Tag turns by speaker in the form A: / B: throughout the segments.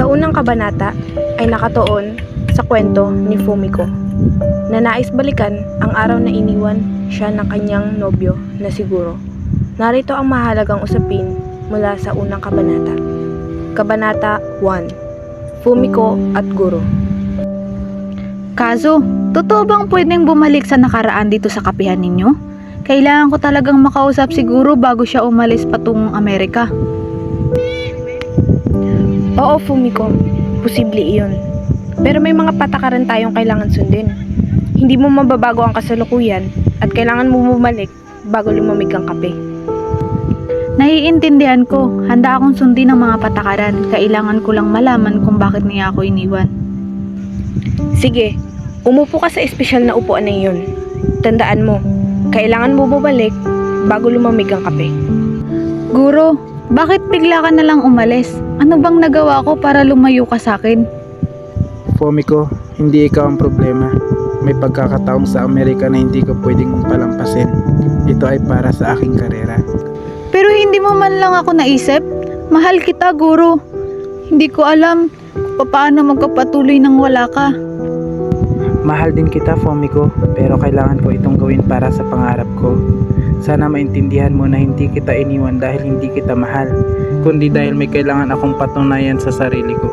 A: Sa unang kabanata ay nakatuon sa kwento ni Fumiko na nais balikan ang araw na iniwan siya ng kanyang nobyo na si Guro. Narito ang mahalagang usapin mula sa unang kabanata. Kabanata 1. Fumiko at Guro.
B: Kazo, totoo bang pwedeng bumalik sa nakaraan dito sa kapihan ninyo? Kailangan ko talagang makausap si Guro bago siya umalis patungong Amerika.
A: Oo, Fumiko. Posible iyon. Pero may mga patakaran tayong kailangan sundin. Hindi mo mababago ang kasalukuyan at kailangan mo bumalik bago lumamig ang kape.
B: Naiintindihan ko, handa akong sundin ang mga patakaran. Kailangan ko lang malaman kung bakit niya ako iniwan.
A: Sige, umupo ka sa espesyal na upuan na iyon. Tandaan mo, kailangan mo bumalik bago lumamig ang kape.
B: Guro, bakit bigla ka na lang umalis? Ano bang nagawa ko para lumayo ka sa akin?
C: Fumiko, hindi ikaw ang problema. May pagkakataong sa Amerika na hindi ko pwedeng palampasin. Ito ay para sa aking karera.
B: Pero hindi mo man lang ako naisip. Mahal kita, Guro. Hindi ko alam kung paano magkapatuloy nang wala ka.
C: Mahal din kita, Fumiko, pero kailangan ko itong gawin para sa pangarap ko. Sana maintindihan mo na hindi kita iniwan dahil hindi kita mahal, kundi dahil may kailangan akong patunayan sa sarili ko.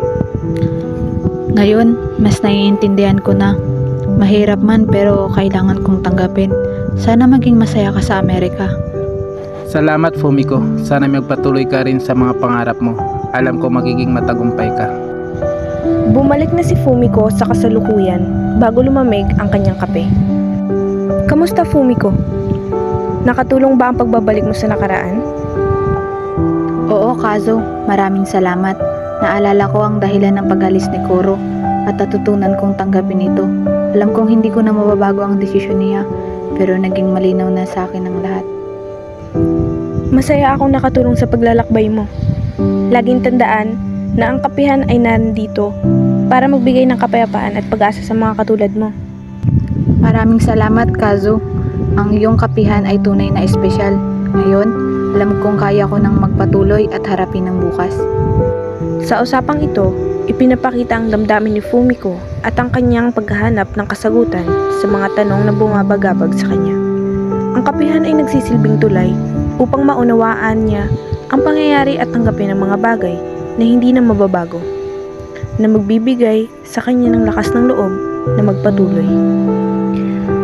B: Ngayon, mas naiintindihan ko na. Mahirap man pero kailangan kong tanggapin. Sana maging masaya ka sa Amerika.
C: Salamat, Fumiko. Sana magpatuloy ka rin sa mga pangarap mo. Alam ko magiging matagumpay ka.
A: Bumalik na si Fumiko sa kasalukuyan bago lumamig ang kanyang kape. Kamusta, Fumiko? Nakatulong ba ang pagbabalik mo sa nakaraan?
B: Oo, Kazo. Maraming salamat. Naalala ko ang dahilan ng pag-alis ni Guro at natutunan kong tanggapin ito. Alam kong hindi ko na mababago ang desisyon niya, pero naging malinaw na sa akin ang lahat.
A: Masaya akong nakatulong sa paglalakbay mo. Laging tandaan na ang kapihan ay nandito para magbigay ng kapayapaan at pag-asa sa mga katulad mo.
B: Maraming salamat, Kazo. Ang iyong kapihan ay tunay na espesyal. Ngayon, alam kong kaya ko nang magpatuloy at harapin ang bukas.
A: Sa usapang ito, ipinapakita ang damdamin ni Fumiko at ang kanyang paghahanap ng kasagutan sa mga tanong na bumabagabag sa kanya. Ang kapihan ay nagsisilbing tulay upang maunawaan niya ang pangyayari at tanggapin ang mga bagay na hindi na mababago, na magbibigay sa kanya ng lakas ng loob na magpatuloy.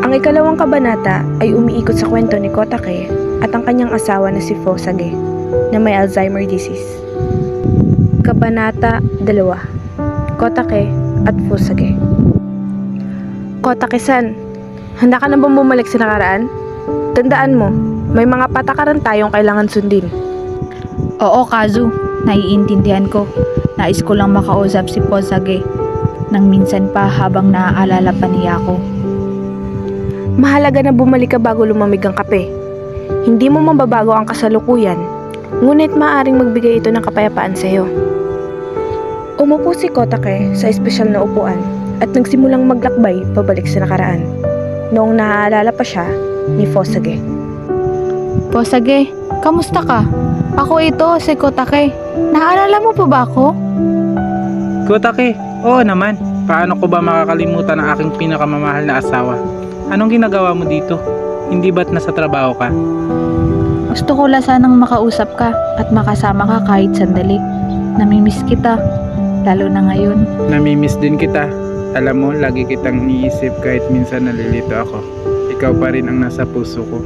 A: Ang ikalawang kabanata ay umiikot sa kwento ni Kotake at ang kanyang asawa na si Fosage na may Alzheimer disease. Kabanata 2. Kotake at Fosage. Kotake-san, handa ka na bang bumalik sa nakaraan? Tandaan mo, may mga patakaran tayong kailangan sundin.
B: Oo, Kazu. Naiintindihan ko. Nais ko lang makausap si Fosage nang minsan pa habang naaalala pa niya ako.
A: Mahalaga na bumalik ka bago lumamig ang kape. Hindi mo mababago ang kasalukuyan, ngunit maaaring magbigay ito ng kapayapaan sa iyo. Umupo si Kotake sa espesyal na upuan at nagsimulang maglakbay pabalik sa nakaraan. Noong naaalala pa siya ni Fosage.
B: Fosage, kamusta ka? Ako ito, si Kotake. Naalala mo pa ba ako?
C: Kotake, oo naman. Paano ko ba makakalimutan ang aking pinakamamahal na asawa? Anong ginagawa mo dito? Hindi ba't nasa trabaho ka?
B: Gusto ko lang sanang makausap ka at makasama ka kahit sandali. Namimiss kita, lalo na ngayon.
C: Namimiss din kita. Alam mo, lagi kitang iniisip kahit minsan nalilito ako. Ikaw pa rin ang nasa puso ko.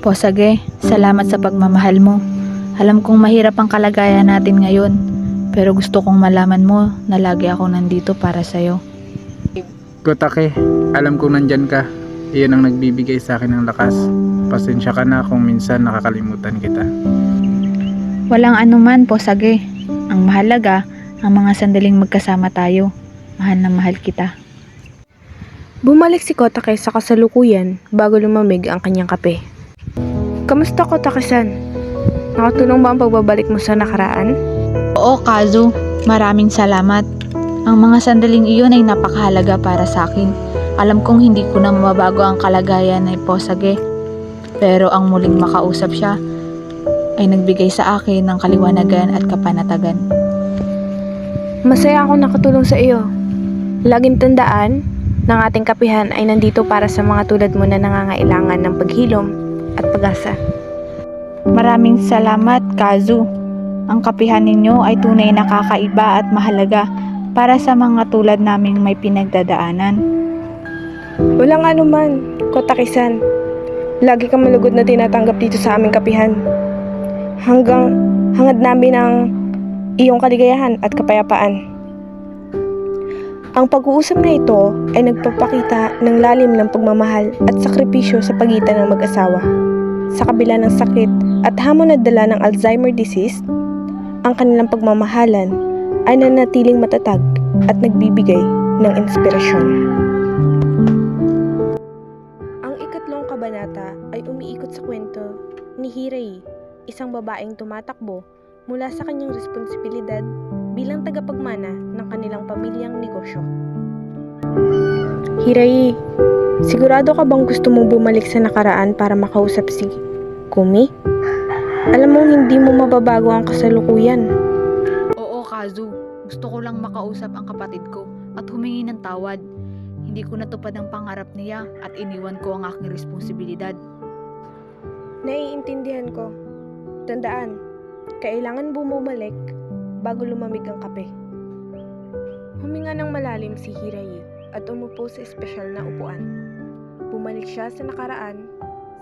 B: Fosage, salamat sa pagmamahal mo. Alam kong mahirap ang kalagayan natin ngayon, pero gusto kong malaman mo na lagi ako nandito para sa'yo.
C: Kotake, alam kong nandyan ka. Iyon ang nagbibigay sa akin ng lakas. Pasensya ka na kung minsan nakakalimutan kita.
B: Walang anuman, Fosage. Ang mahalaga, ang mga sandaling magkasama tayo. Mahal na mahal kita.
A: Bumalik si Kotake sa kasalukuyan bago lumamig ang kanyang kape. Kamusta, Kotake-san? Nakatulong ba ang pagbabalik mo sa nakaraan?
B: Oo, Kazu. Maraming salamat. Ang mga sandaling iyon ay napakahalaga para sa akin. Alam kong hindi ko na mababago ang kalagayan ni Fosage. Pero ang muling makausap siya ay nagbigay sa akin ng kaliwanagan at kapanatagan.
A: Masaya akong nakatulong sa iyo. Laging tandaan, ng ating kapihan ay nandito para sa mga tulad mo na nangangailangan ng paghilom at pag-asa.
B: Maraming salamat, Kazu. Ang kapihan ninyo ay tunay na kakaiba at mahalaga para sa mga tulad naming may pinagdadaanan.
A: Walang anuman, Kotakisan. Lagi kang malugod na tinatanggap dito sa aming kapihan. Hangad namin ang iyong kaligayahan at kapayapaan. Ang pag-uusap na ito ay nagpapakita ng lalim ng pagmamahal at sakripisyo sa pagitan ng mag-asawa. Sa kabila ng sakit at hamon na dala ng Alzheimer disease, ang kanilang pagmamahalan ay nanatiling matatag at nagbibigay ng inspirasyon. Ang ikatlong kabanata ay umiikot sa kwento ni Hirai, isang babaeng tumatakbo mula sa kanyang responsibilidad bilang tagapagmana ng kanilang pamilyang negosyo. Hirai, sigurado ka bang gusto mong bumalik sa nakaraan para makausap si Kumi? Alam mong hindi mo mababago ang kasalukuyan.
B: Oo, Kazu. Gusto ko lang makausap ang kapatid ko at humingi ng tawad. Hindi ko natupad ang pangarap niya at iniwan ko ang aking responsibilidad.
A: Naiintindihan ko. Tandaan, kailangan bumalik bago lumamig ang kape. Huminga ng malalim si Hirai at umupo sa espesyal na upuan. Bumalik siya sa nakaraan,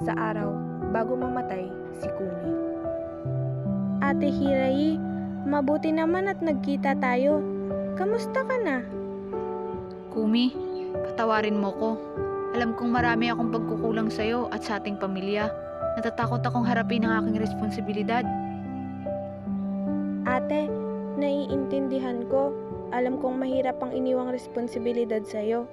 A: sa araw bago mamatay si Kumi. Ate Hirai, mabuti naman at nagkita tayo. Kamusta ka na?
B: Kumi, patawarin mo ko. Alam kong marami akong pagkukulang sa'yo at sa ating pamilya. Natatakot akong harapin ang aking responsibilidad.
A: Ate, naiintindihan ko. Alam kong mahirap ang iniwang responsibilidad sa'yo.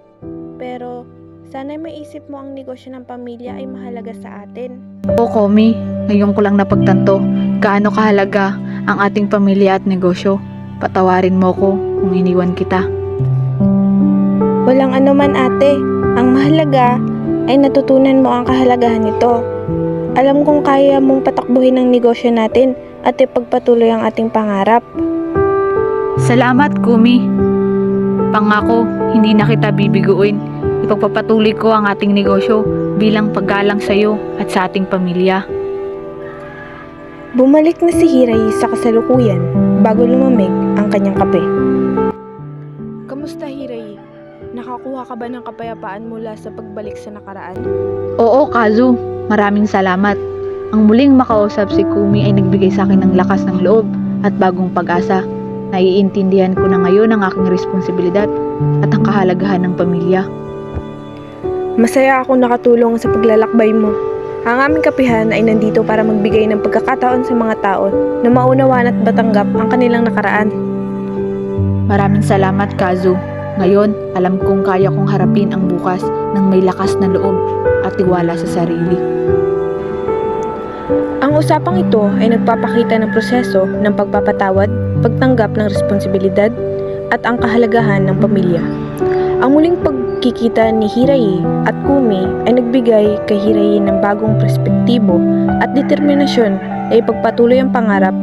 A: Pero, sana'y maisip mo ang negosyo ng pamilya ay mahalaga sa atin.
B: Oo, Komi. Ngayon ko lang napagtanto gaano kahalaga ang ating pamilya at negosyo. Patawarin mo ko kung iniwan kita.
A: Walang anuman, ate. Ang mahalaga ay natutunan mo ang kahalagahan nito. Alam kong kaya mong patakbuhin ang negosyo natin at ipagpatuloy ang ating pangarap.
B: Salamat, Kumi. Pangako, hindi na kita bibiguin. Ipagpapatuloy ko ang ating negosyo bilang paggalang sa iyo at sa ating pamilya.
A: Bumalik na si Hirai sa kasalukuyan bago lumamig ang kanyang kape. Kamusta, Hirai? Nakakuha ka ba ng kapayapaan mula sa pagbalik sa nakaraan?
B: Oo, Kazu. Maraming salamat. Ang muling makausap si Kumi ay nagbigay sa akin ng lakas ng loob at bagong pag-asa. Naiintindihan ko na ngayon ang aking responsibilidad at ang kahalagahan ng pamilya.
A: Masaya akong nakatulong sa paglalakbay mo. Ang aming kapihan ay nandito para magbigay ng pagkakataon sa mga tao na maunawaan at matanggap ang kanilang nakaraan.
B: Maraming salamat, Kazu. Ngayon, alam kong kaya kong harapin ang bukas ng may lakas na loob at tiwala sa sarili.
A: Ang usapang ito ay nagpapakita ng proseso ng pagpapatawad, pagtanggap ng responsibilidad, at ang kahalagahan ng pamilya. Ang muling pagkikita ni Hirai at Kumi ay nagbigay kay Hirai ng bagong perspektibo at determinasyon na ipagpatuloy ang pangarap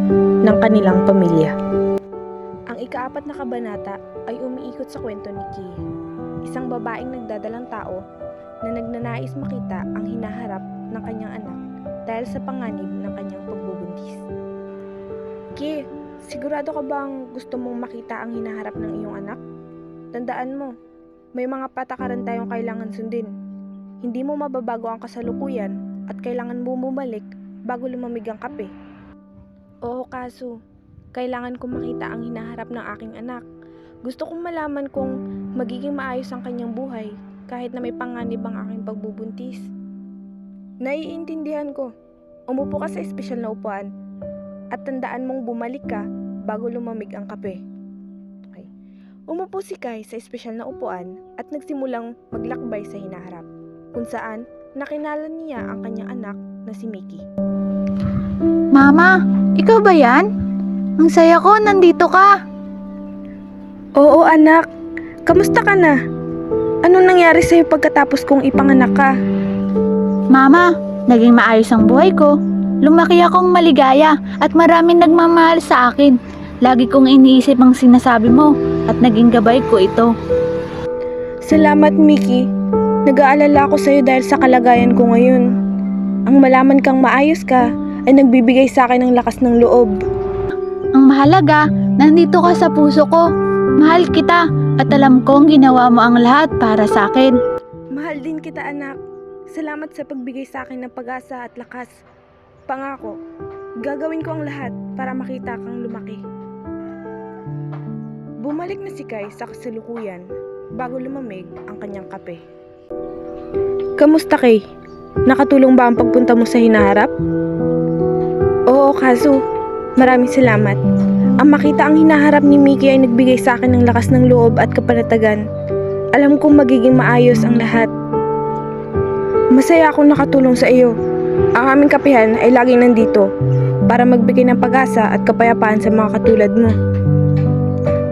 A: ng kanilang pamilya. Ang ika-4 na kabanata ay umiikot sa kwento ni Ki, isang babaeng nagdadalang tao na nagnanais makita ang hinaharap ng kanyang anak dahil sa panganib ng kanyang pagbubuntis. Ki, sigurado ka bang gusto mong makita ang hinaharap ng iyong anak? Tandaan mo, may mga patakaran tayong kailangan sundin. Hindi mo mababago ang kasalukuyan at kailangan mo bumalik bago lumamig ang kape. Oo, Kazu. Kailangan kong makita ang hinaharap ng aking anak. Gusto kong malaman kung magiging maayos ang kanyang buhay kahit na may panganib ang aking pagbubuntis. Naiintindihan ko. Umupo ka sa espesyal na upuan at tandaan mong bumalik ka bago lumamig ang kape. Okay. Umupo si Kai sa espesyal na upuan at nagsimulang maglakbay sa hinaharap, kung saan nakilala niya ang kanyang anak na si Mickey.
B: Mama, ikaw ba yan? Ang saya ko, nandito ka.
A: Oo, anak. Kamusta ka na? Anong nangyari sa'yo pagkatapos kong ipanganak ka?
B: Mama, naging maayos ang buhay ko. Lumaki akong maligaya at maraming nagmamahal sa akin. Lagi kong iniisip ang sinasabi mo at naging gabay ko ito.
A: Salamat, Mickey. Nag-aalala ako sa'yo dahil sa kalagayan ko ngayon. Ang malaman kang maayos ka ay nagbibigay sa akin ng lakas ng loob.
B: Ang mahalaga, nandito ka sa puso ko. Mahal kita at alam kong ginawa mo ang lahat para sa akin.
A: Mahal din kita, anak. Salamat sa pagbigay sa akin ng pag-asa at lakas. Pangako, gagawin ko ang lahat para makita kang lumaki. Bumalik na si Kai sa kasalukuyan bago lumamig ang kanyang kape. Kamusta, Kay? Nakatulong ba ang pagpunta mo sa hinaharap? Oo, Kazu. Maraming salamat. Ang makita ang hinaharap ni Mickey ay nagbigay sa akin ng lakas ng loob at kapanatagan. Alam kong magiging maayos ang lahat. Masaya akong nakatulong sa iyo. Ang aming kapihan ay laging nandito para magbigay ng pag-asa at kapayapaan sa mga katulad mo.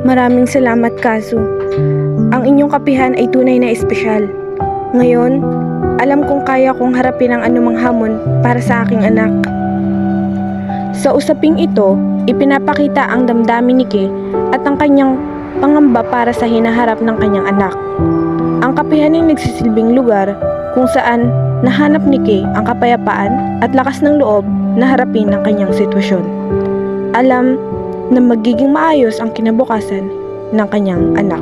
A: Maraming salamat, Kazu. Ang inyong kapihan ay tunay na espesyal. Ngayon, alam kong kaya kong harapin ang anumang hamon para sa aking anak. Sa usaping ito, ipinapakita ang damdamin ni Kay at ang kanyang pangamba para sa hinaharap ng kanyang anak. Ang kapihan ay nagsisilbing lugar kung saan nahanap ni Kay ang kapayapaan at lakas ng loob na harapin ang kanyang sitwasyon. Alam na magiging maayos ang kinabukasan ng kanyang anak.